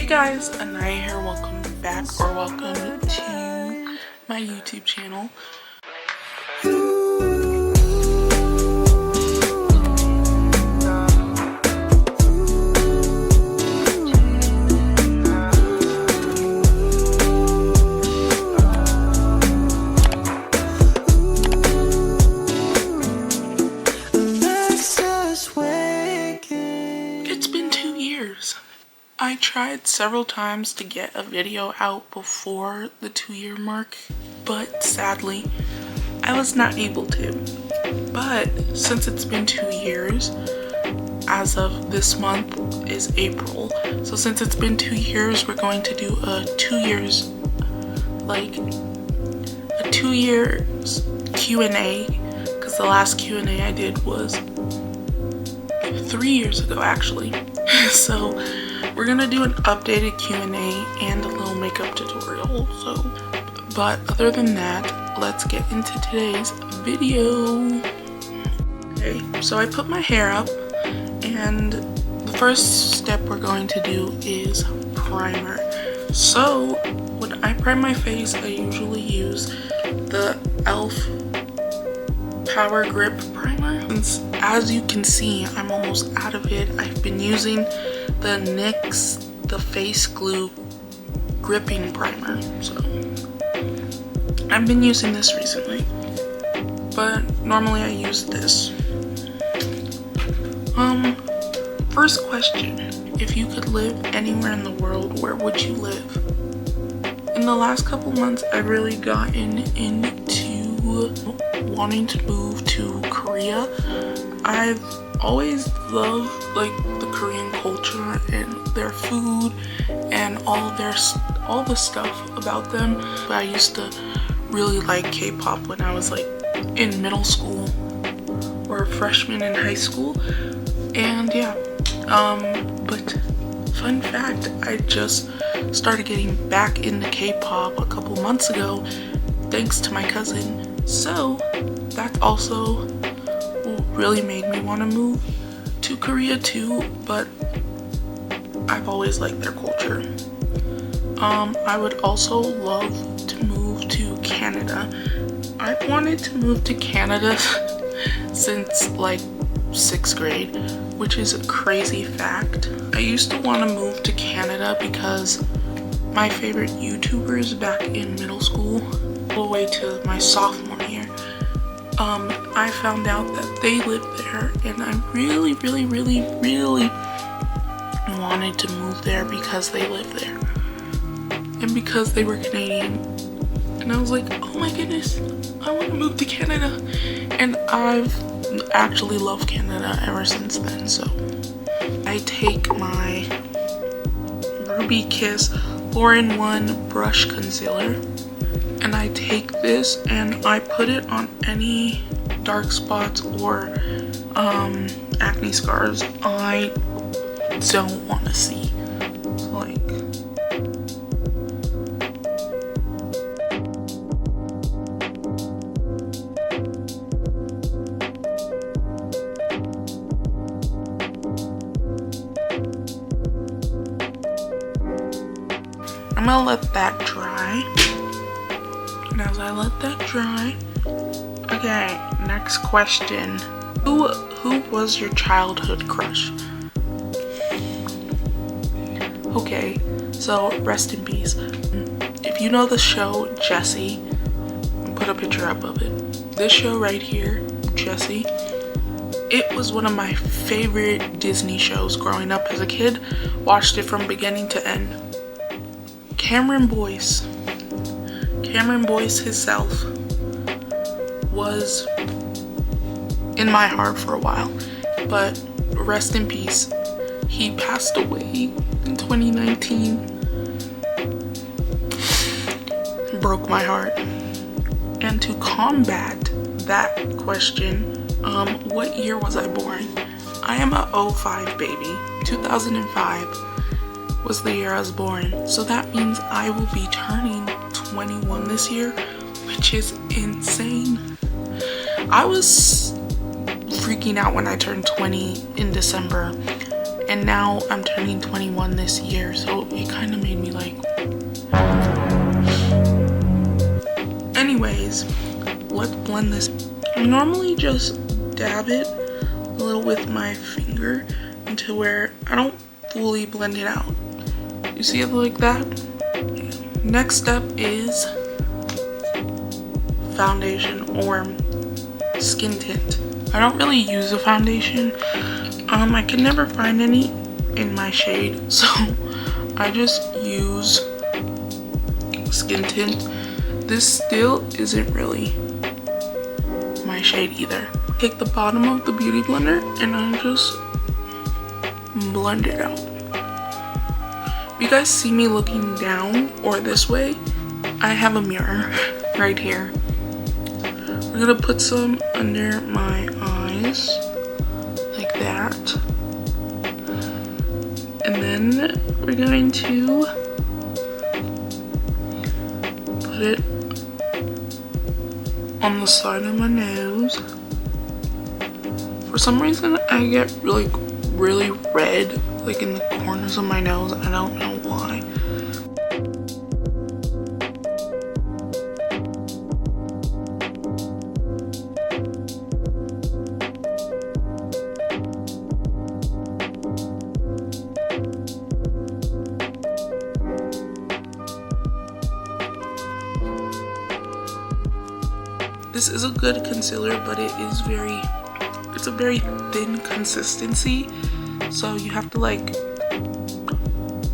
Hey guys, Anaya here. Welcome back, or welcome to my YouTube channel. It's been 2 years. I tried several times to get a video out before the 2-year mark, but sadly, I was not able to. But since it's been 2 years, as of this month is April, so since it's been 2 years, we're going to do a 2 years Q&A, because the last Q&A I did was 3 years ago actually. So we're gonna do an updated Q&A and a little makeup tutorial. But other than that, let's get into today's video. Okay, so I put my hair up, and the first step we're going to do is primer. So when I prime my face, I usually use the e.l.f. Power Grip Primer. Since, as you can see, I'm almost out of it. I've been using the NYX The Face Glue Gripping Primer. So I've been using this recently, but normally I use this. First question, if you could live anywhere in the world, where would you live? In the last couple months, I've really gotten into wanting to move to Korea. I've always loved the Korean culture and their food and all the stuff about them. I used to really like K-pop when I was in middle school or a freshman in high school, and yeah. But fun fact, I just started getting back into K-pop a couple months ago thanks to my cousin. So that also really made me want to move to Korea too, but I've always liked their culture. I would also love to move to Canada. I've wanted to move to Canada since 6th grade, which is a crazy fact. I used to want to move to Canada because my favorite YouTubers back in middle school, all the way to my sophomore year, I found out that they lived there, and I really wanted to move there because they lived there and because they were Canadian. And I was like, oh my goodness, I want to move to Canada. And I've actually loved Canada ever since then. So I take my Ruby Kiss 4-in-1 brush concealer, and I take this and I put it on any dark spots or acne scars I don't want to see. I'm gonna let that dry. And as I let that dry, okay, next question. Who was your childhood crush? Okay, so rest in peace. If you know the show Jessie, I'll put a picture up of it. This show right here, Jessie, it was one of my favorite Disney shows growing up as a kid. Watched it from beginning to end. Cameron Boyce himself was in my heart for a while, but rest in peace. He passed away in 2019. Broke my heart. And to combat that question, what year was I born? I am a 05 baby. 2005 was the year I was born. So that means I will be turning 21 this year, which is insane. I was freaking out when I turned 20 in December, and now I'm turning 21 this year, so it kind of made me like, anyways, let's blend this. I normally just dab it a little with my finger until where I don't fully blend it out. You see it like that? Next step is foundation or skin tint. I don't really use a foundation. I can never find any in my shade, so I just use skin tint. This still isn't really my shade either. Take the bottom of the beauty blender and I just blend it out. If you guys see me looking down or this way, I have a mirror right here. We're gonna put some under my eyes like that, and then we're going to put it on the side of my nose. For some reason I get really red like in the corners of my nose. I don't know why. This is a good concealer, but it's a very thin consistency, so you have to like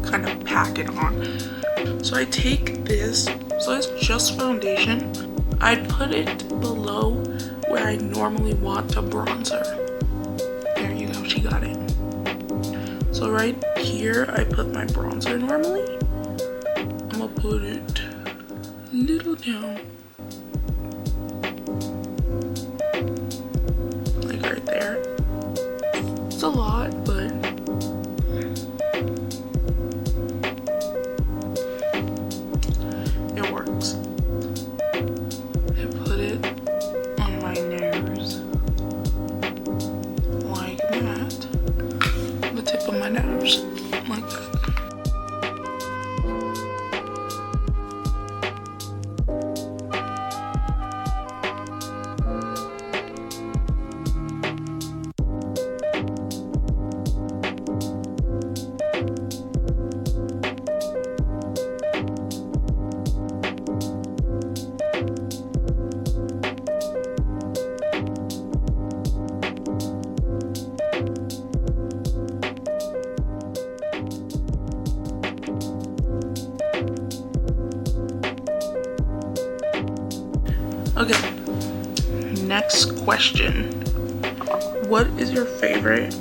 kind of pack it on. So I take this, so it's just foundation. I put it below where I normally want a bronzer. There you go, she got it. So right here I put my bronzer normally. I'm gonna put it a little down. Right there. It's a lot, but it works. I put it on my nose like that. The tip of my nose like that. Okay, next question. What is your favorite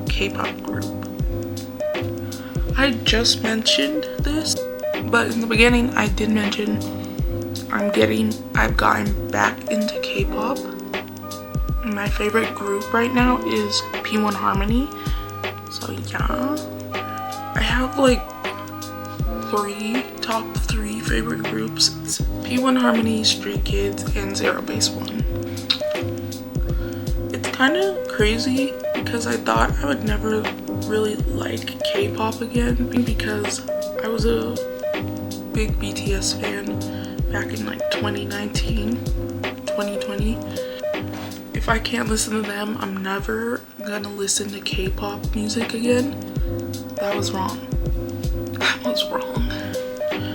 K-pop group? I just mentioned this, but in the beginning I did mention I've gotten back into K-pop. My favorite group right now is P1 Harmony. So yeah, I have like top three favorite groups. It's P1 Harmony, Stray Kids, and Zero Base One. It's kind of crazy because I thought I would never really like K-pop again because I was a big BTS fan back in like 2019, 2020. If I can't listen to them, I'm never gonna listen to K-pop music again. That was wrong. That was wrong.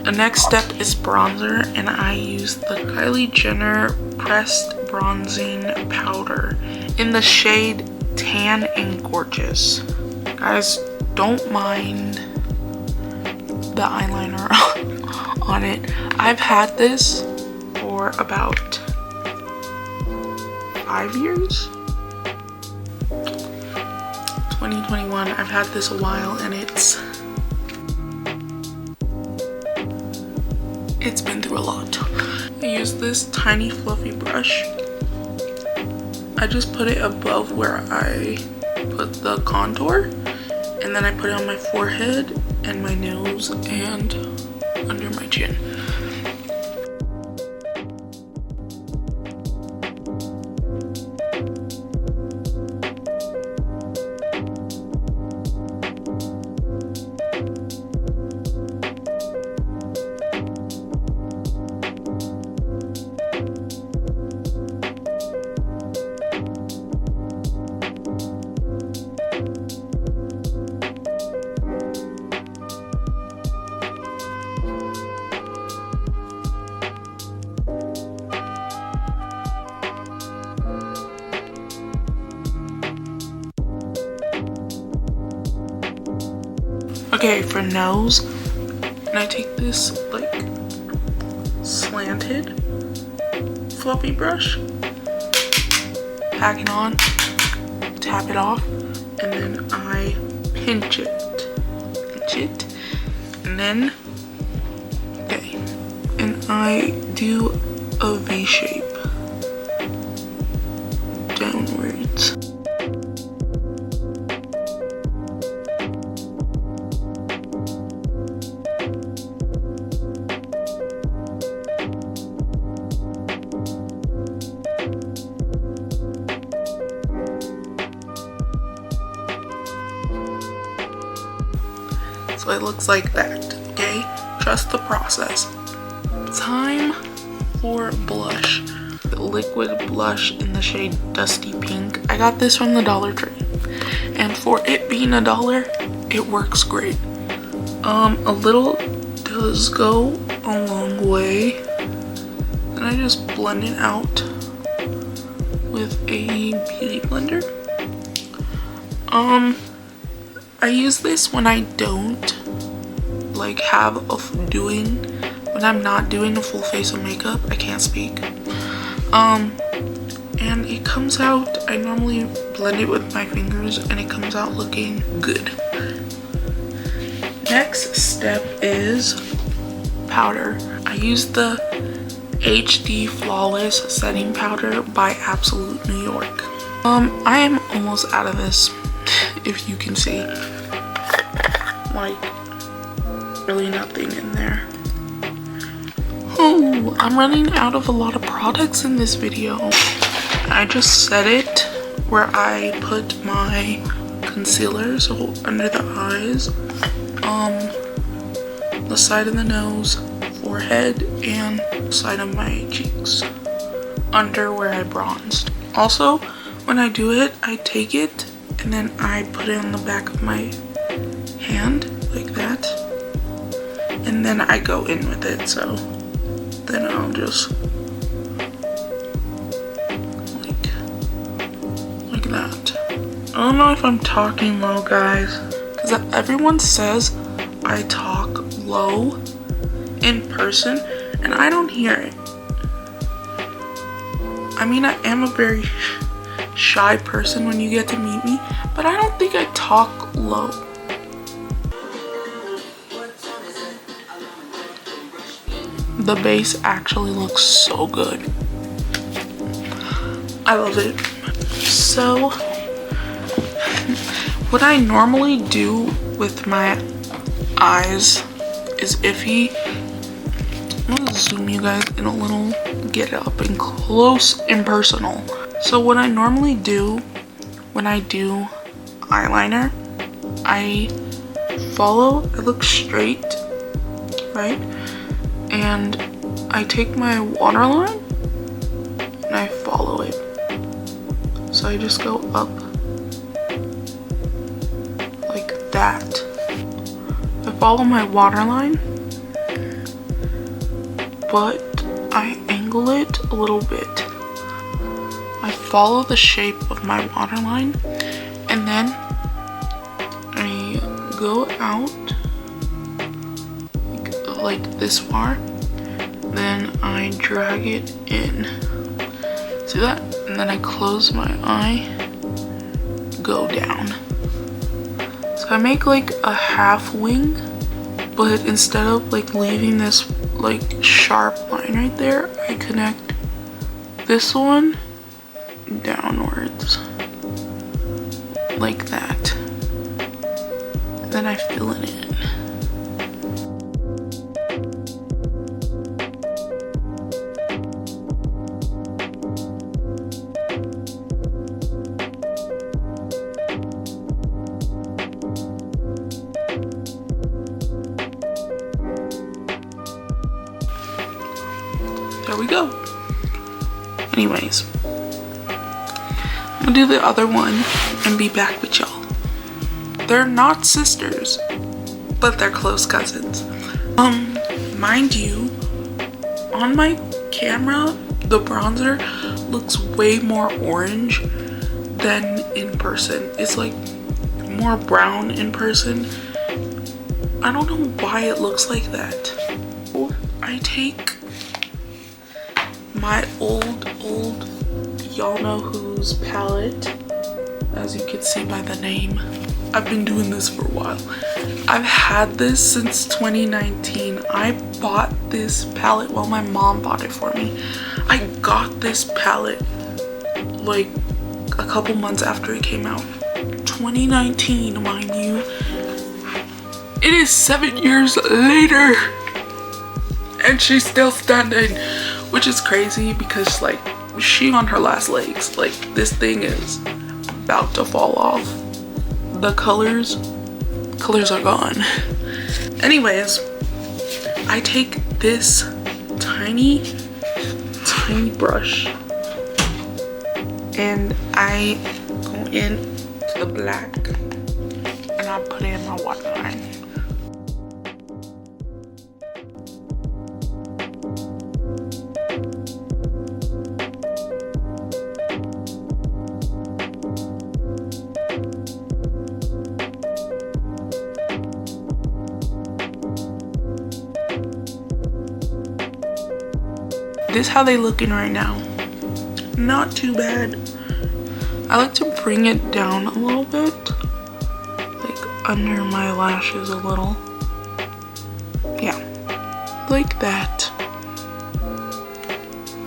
The next step is bronzer, and I use the Kylie Jenner Pressed Bronzing Powder in the shade Tan and Gorgeous. Guys, don't mind the eyeliner on it. I've had this for about 5 years. 2021, I've had this a while, and it's been through a lot. I use this tiny fluffy brush. I just put it above where I put the contour, and then I put it on my forehead and my nose and under my chin. Okay, for nose, and I take this like slanted fluffy brush, pack it on, tap it off, and then I pinch it, and then, okay, and I do a V shape downwards. So it looks like that, okay? Trust the process. Time for blush. The liquid blush in the shade Dusty Pink. I got this from the Dollar Tree. And for it being $1, it works great. A little does go a long way. And I just blend it out with a beauty blender. I use this when I don't like when I'm not doing a full face of makeup. I can't speak. And it comes out, I normally blend it with my fingers and it comes out looking good. Next step is powder. I use the HD Flawless Setting Powder by Absolute New York. I am almost out of this, if you can see. Like, really nothing in there. Oh, I'm running out of a lot of products in this video. I just set it where I put my concealer, so under the eyes, the side of the nose, forehead, and side of my cheeks, under where I bronzed. Also, when I do it, I take it and then I put it on the back of my hand like that, and then I go in with it. So then I'll just like that. I don't know if I'm talking low, guys, because everyone says I talk low in person and I don't hear it. I mean, I am a very shy person when you get to meet me, but I don't think I talk low. The base actually looks so good. I love it. So, what I normally do with my eyes is iffy. I'm gonna zoom you guys in a little, get up and close and personal. So what I normally do when I do eyeliner, I look straight, right? And I take my waterline and I follow it. So I just go up like that. I follow my waterline, but I angle it a little bit. I follow the shape of my waterline and then I go out like this far, then I drag it in. See that? And then I close my eye, go down. So I make like a half wing, but instead of like leaving this like sharp line right there, I connect this one downwards like that. And then I fill it in. There we go. Anyways, I'm gonna do the other one and be back with y'all. They're not sisters, but they're close cousins. Mind you, on my camera, the bronzer looks way more orange than in person. It's like more brown in person, I don't know why it looks like that. I take my old y'all know who's palette, as you can see by the name. I've been doing this for a while. I've had this since 2019. I bought this palette, well, my mom bought it for me. I got this palette like a couple months after it came out. 2019, mind you. It is 7 years later and she's still standing, which is crazy because like she on her last legs. Like this thing is about to fall off. The colors are gone. Anyways, I take this tiny brush and I go in to the black and I put in my waterline. This is how they looking right now. Not too bad. I like to bring it down a little bit, like under my lashes a little. Yeah, like that.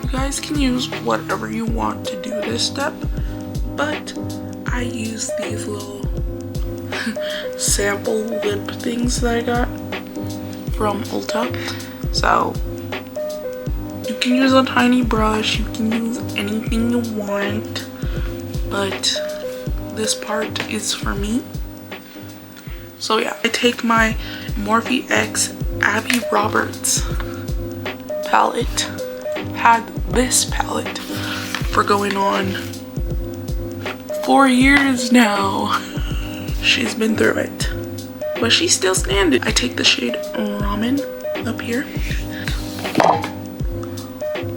You guys can use whatever you want to do this step, but I use these little sample lip things that I got from Ulta. So you can use a tiny brush, you can use anything you want, but this part is for me. So yeah, I take my Morphe X Abby Roberts palette. Had this palette for going on 4 years now. She's been through it, but she's still standing. I take the shade Ramen up here.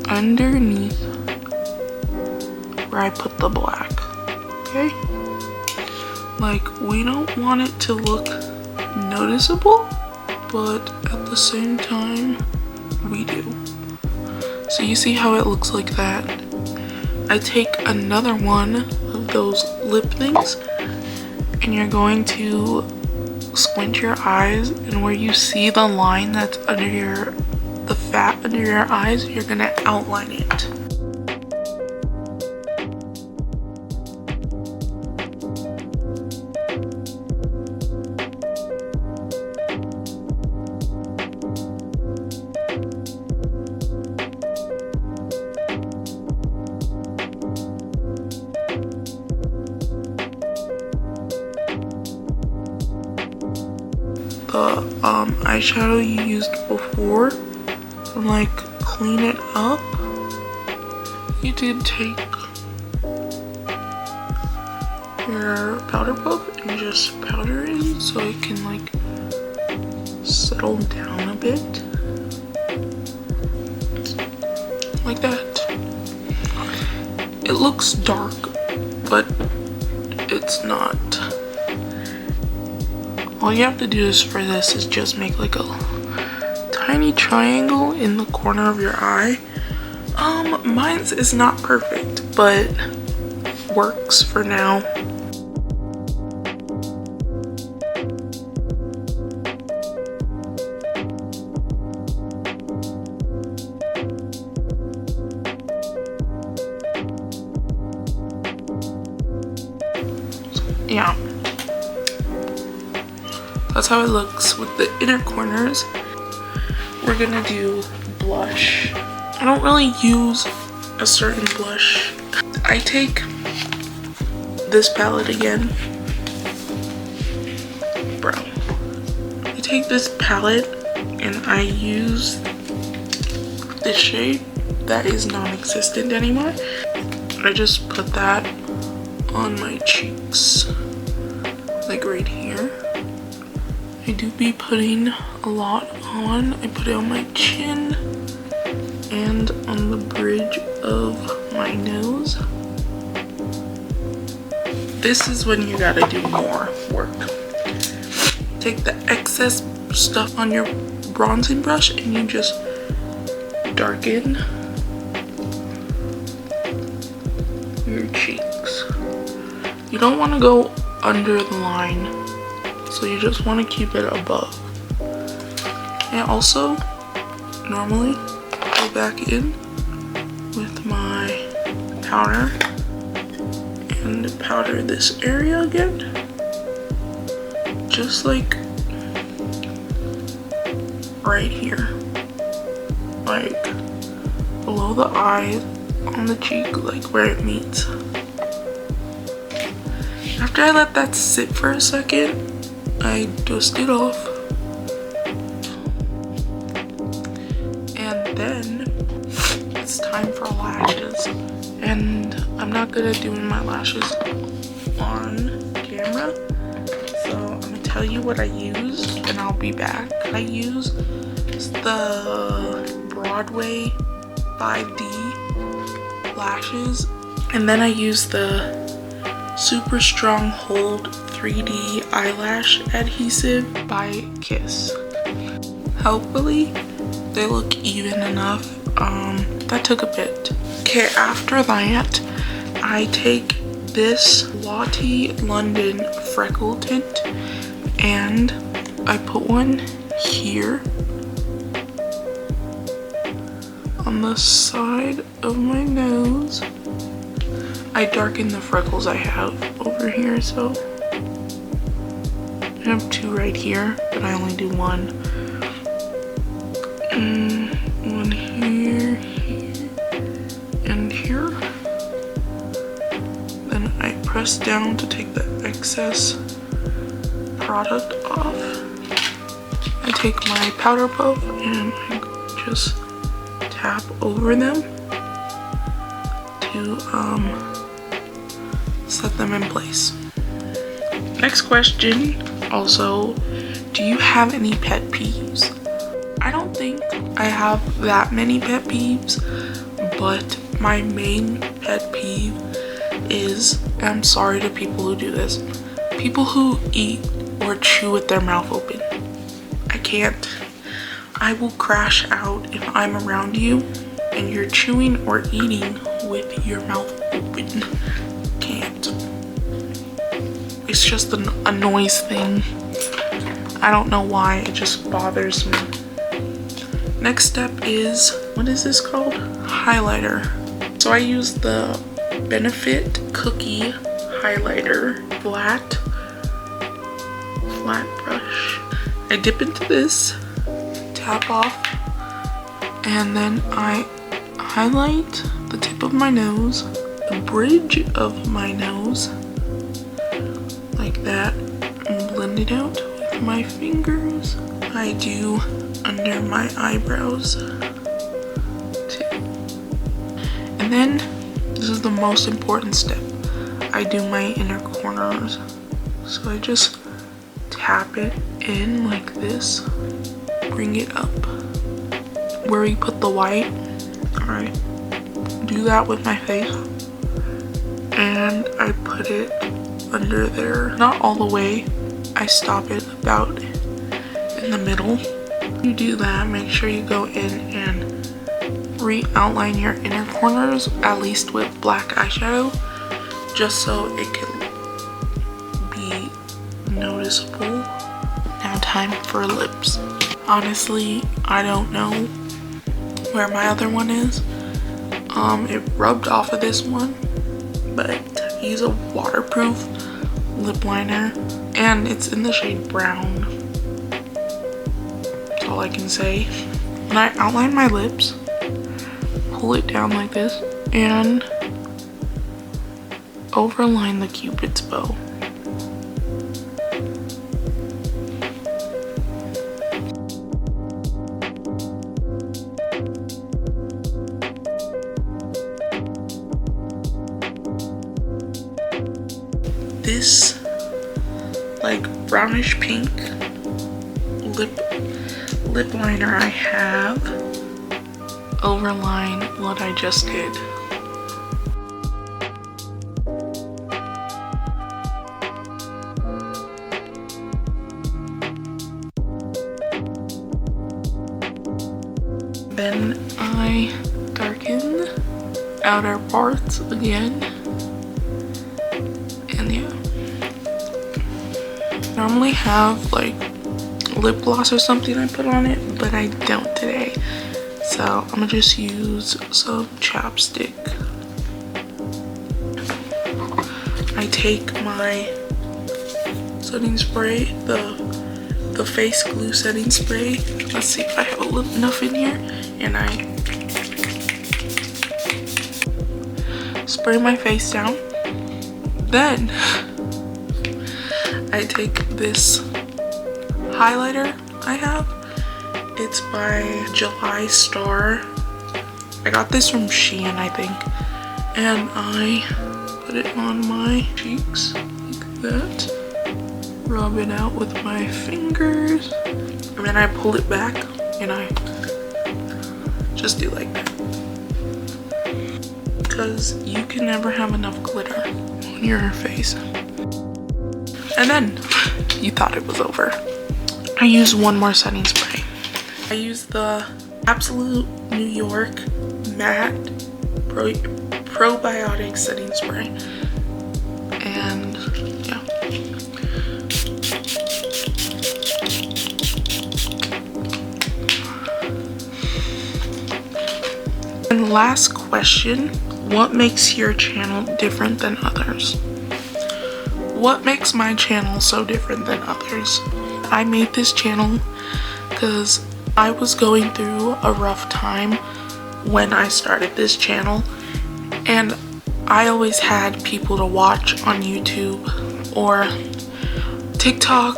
Underneath where I put the black, okay? Like, we don't want it to look noticeable, but at the same time, we do. So you see how it looks like that? I take another one of those lip things, and you're going to squint your eyes, and where you see the line that's under the fat under your eyes, you're gonna outline it. The eyeshadow you used before, and like clean it up. You did take your powder puff and just powder in so it can like settle down a bit, like that. It looks dark, but it's not. All you have to do is for this is just make like a tiny triangle in the corner of your eye. Mine's is not perfect, but works for now. Yeah. That's how it looks with the inner corners. We're gonna do blush. I don't really use a certain blush. I take this palette again. Brown. I take this palette and I use this shade that is non-existent anymore. I just put that on my cheeks, like right here. I do be putting a lot on. I put it on my chin and on the bridge of my nose. This is when you gotta do more work. Take the excess stuff on your bronzing brush and you just darken your cheeks. You don't want to go under the line, so you just want to keep it above. And also, normally go back in with my powder and powder this area again, just like right here, like below the eye, on the cheek, like where it meets. After I let that sit for a second, I dust it off, and then it's time for lashes. And I'm not good at doing my lashes on camera, so I'm gonna tell you what I use and I'll be back. I use the Broadway 5D lashes, and then I use the Super Strong Hold 3D eyelash adhesive by Kiss. Hopefully they look even enough. That took a bit. Okay, after that I take this Lottie London freckle tint and I put one here on the side of my nose. I darken the freckles I have over here, so I have two right here, but I only do one. One here, here, and here. Then I press down to take the excess product off. I take my powder puff and I just tap over them to set them in place. Next question, also, do you have any pet peeves? I don't think I have that many pet peeves, but my main pet peeve is, and I'm sorry to people who do this, people who eat or chew with their mouth open. I can't. I will crash out if I'm around you and you're chewing or eating with your mouth open. Can't. It's just a noise thing. I don't know why, it just bothers me. Next step is, what is this called? Highlighter. So I use the Benefit Cookie highlighter, flat brush. I dip into this, tap off, and then I highlight the tip of my nose, the bridge of my nose, like that, and blend it out with my fingers. I do under my eyebrows too. And then, this is the most important step, I do my inner corners. So I just tap it in like this, bring it up where we put the white. Alright, do that with my face, and I put it under there, not all the way, I stop it about in the middle. You do that, make sure you go in and re-outline your inner corners, at least with black eyeshadow, just so it can be noticeable. Now time for lips. Honestly, I don't know where my other one is. It rubbed off of this one, but I use a waterproof lip liner and it's in the shade brown. That's all I can say. When I outline my lips, pull it down like this and overline the Cupid's bow. This like brownish pink lip liner I have overline what I just did. Then I darken outer parts again. And yeah. I normally have like lip gloss or something I put on it, but I don't today. So I'm gonna just use some chapstick. I take my setting spray, the face glue setting spray. Let's see if I have enough in here. And I spray my face down. Then I take this highlighter I have. It's by July Star. I got this from Shein, I think. And I put it on my cheeks like that. Rub it out with my fingers. And then I pull it back and I just do like that. Because you can never have enough glitter on your face. And then you thought it was over. I use one more setting spray. I use the Absolute New York Matte Probiotic Setting Spray. And yeah. And last question, what makes your channel different than others? What makes my channel so different than others? I made this channel because I was going through a rough time when I started this channel, and I always had people to watch on YouTube or TikTok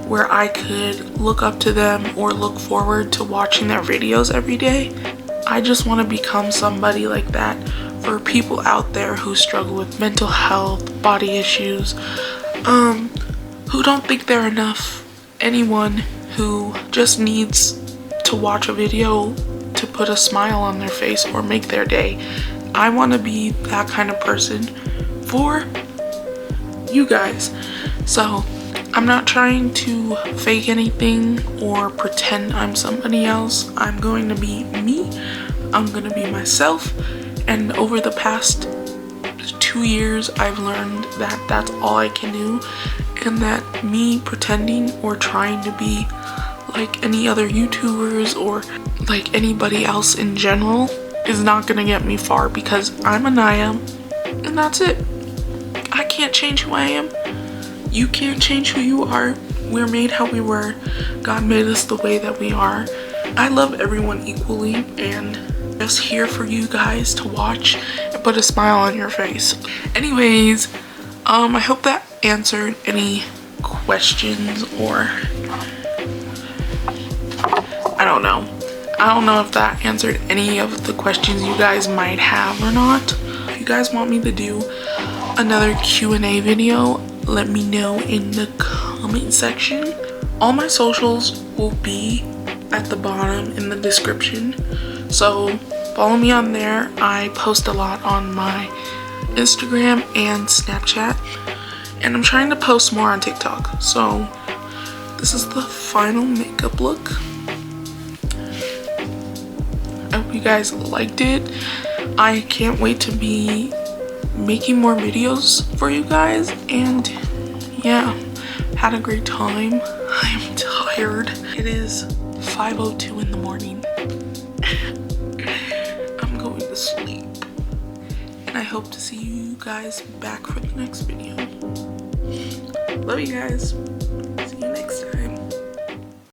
where I could look up to them or look forward to watching their videos every day. I just want to become somebody like that for people out there who struggle with mental health, body issues, who don't think they're enough. Anyone who just needs to watch a video to put a smile on their face or make their day. I want to be that kind of person for you guys. So I'm not trying to fake anything or pretend I'm somebody else. I'm going to be me. I'm going to be myself. And over the past 2 years, I've learned that that's all I can do, and that me pretending or trying to be like any other YouTubers or like anybody else in general is not gonna get me far, because I'm Anaya and that's it. I can't change who I am. You can't change who you are. We're made how we were. God made us the way that we are. I love everyone equally and just here for you guys to watch and put a smile on your face. Anyways, I hope that answered any questions, or I don't know if that answered any of the questions you guys might have or not. If you guys want me to do another Q&A video, let me know in the comment section. All my socials will be at the bottom in the description, so follow me on there. I post a lot on my Instagram and Snapchat, and I'm trying to post more on TikTok. So this is the final makeup look. I hope you guys liked it. I can't wait to be making more videos for you guys, and yeah, had a great time. I'm tired. It is 5:02 in the morning. I'm going to sleep, and I hope to see you guys back for the next video. Love you guys.